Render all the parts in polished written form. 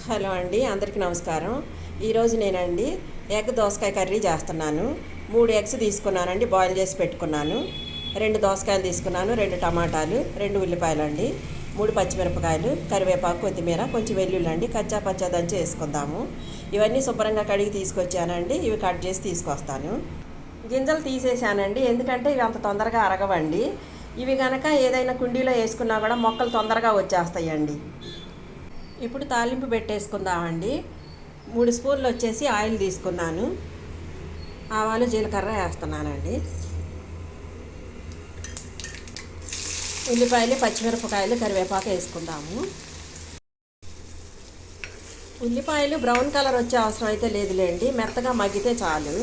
Hello అండి, అందరికీ నమస్కారం. ఈరోజు నేనండి ఎగ్ దోసకాయ కర్రీ చేస్తున్నాను. 3 ఎగ్స్ తీసుకున్నానండి, బాయిల్ చేసి పెట్టుకున్నాను. 2 దోసకాయలు తీసుకున్నాను, 2 టమాటాలు, 2 ఉల్లిపాయలు అండి, 3 పచ్చిమిరపకాయలు, కరివేపాకు, కొత్తిమీర, కొంచెం వెల్లుల్లి అండి, కచ్చా పచ్చా దంచి వేసుకుందాము. ఇవన్నీ శుభ్రంగా కడిగి తీసుకొచ్చానండి. ఇవి కట్ చేసి తీసుకొస్తాను. గింజలు తీసేసానండి, ఎందుకంటే ఇవి అంత తొందరగా అరగవండి. ఇవి కనుక ఏదైనా కుండీలో వేసుకున్నా కూడా మొక్కలు తొందరగా వచ్చేస్తాయండి. ఇప్పుడు తాలింపు పెట్టేసుకుందామండి. 3 స్పూన్లు వచ్చేసి ఆయిల్ తీసుకున్నాను. ఆవాలు జీలకర్ర వేస్తున్నానండి. ఉల్లిపాయలు, పచ్చిమిరపకాయలు, కరివేపాకు వేసుకుందాము. ఉల్లిపాయలు బ్రౌన్ కలర్ వచ్చే అవసరం అయితే లేదులేండి, మెత్తగా మగ్గితే చాలు.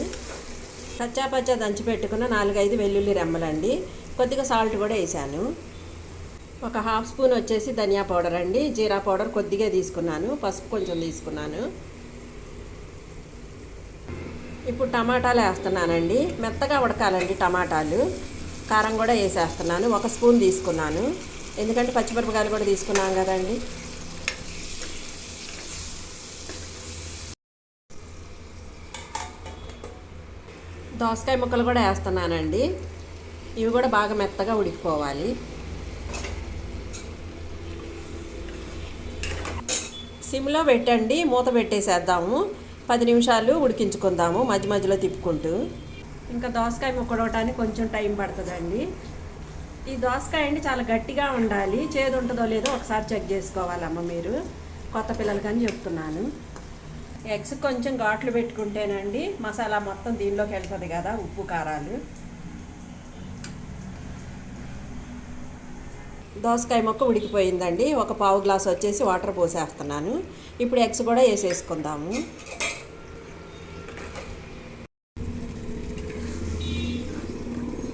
కచ్చా పచ్చా దంచి పెట్టుకున్న 4-5 వెల్లుల్లి రెమ్మలండి, కొద్దిగా సాల్ట్ కూడా వేసాను. ఒక హాఫ్ స్పూన్ వచ్చేసి ధనియా పౌడర్ అండి, జీరా పౌడర్ కొద్దిగా తీసుకున్నాను, పసుపు కొంచెం తీసుకున్నాను. ఇప్పుడు టమాటాలు వేస్తున్నానండి. మెత్తగా ఉడకాలండి టమాటాలు. కారం కూడా వేసేస్తున్నాను, 1 స్పూన్ తీసుకున్నాను, ఎందుకంటే పచ్చిమిరపకాయలు కూడా తీసుకున్నాం కదండి. దోసకాయ ముక్కలు కూడా వేస్తున్నానండి. ఇవి కూడా బాగా మెత్తగా ఉడికిపోవాలి. సిమ్లో పెట్టండి, మూత పెట్టేసేద్దాము. 10 నిమిషాలు ఉడికించుకుందాము, మధ్య మధ్యలో తిప్పుకుంటూ. ఇంకా దోసకాయ ముక్కడవటానికి కొంచెం టైం పడుతుందండి. ఈ దోసకాయ అండి చాలా గట్టిగా ఉండాలి, చేదు ఉంటుందో లేదో ఒకసారి చెక్ చేసుకోవాలమ్మ మీరు, కొత్త పిల్లలకని చెప్తున్నాను. ఎగ్స్ కొంచెం ఘాట్లు పెట్టుకుంటేనండి మసాలా మొత్తం దీనిలోకి వెళ్తుంది కదా, ఉప్పు కారాలు. దోసకాయ ముక్క ఉడికిపోయిందండి. 1 పావు గ్లాస్ వచ్చేసి వాటర్ పోసేస్తున్నాను. ఇప్పుడు ఎగ్స్ కూడా వేసేసుకుందాము.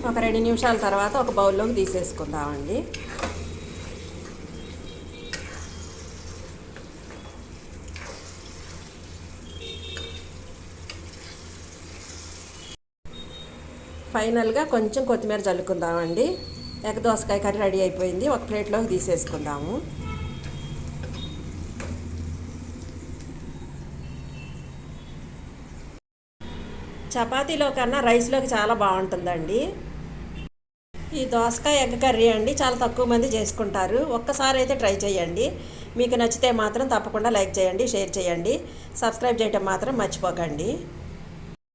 ఒక 2 నిమిషాల తర్వాత ఒక బౌల్లోకి తీసేసుకుందామండి. ఫైనల్గా కొంచెం కొత్తిమీర చల్లుకుందామండి. ఎగ్ దోసకాయ కర్రీ రెడీ అయిపోయింది. ఒక ప్లేట్లోకి తీసేసుకుందాము. చపాతీలో కన్నా రైస్లోకి చాలా బాగుంటుందండి. ఈ దోసకాయ ఎగ్ కర్రీ అండి చాలా తక్కువ మంది చేసుకుంటారు. ఒక్కసారి అయితే ట్రై చేయండి. మీకు నచ్చితే మాత్రం తప్పకుండా లైక్ చేయండి, షేర్ చేయండి, సబ్స్క్రైబ్ చేయటం మాత్రం మర్చిపోకండి.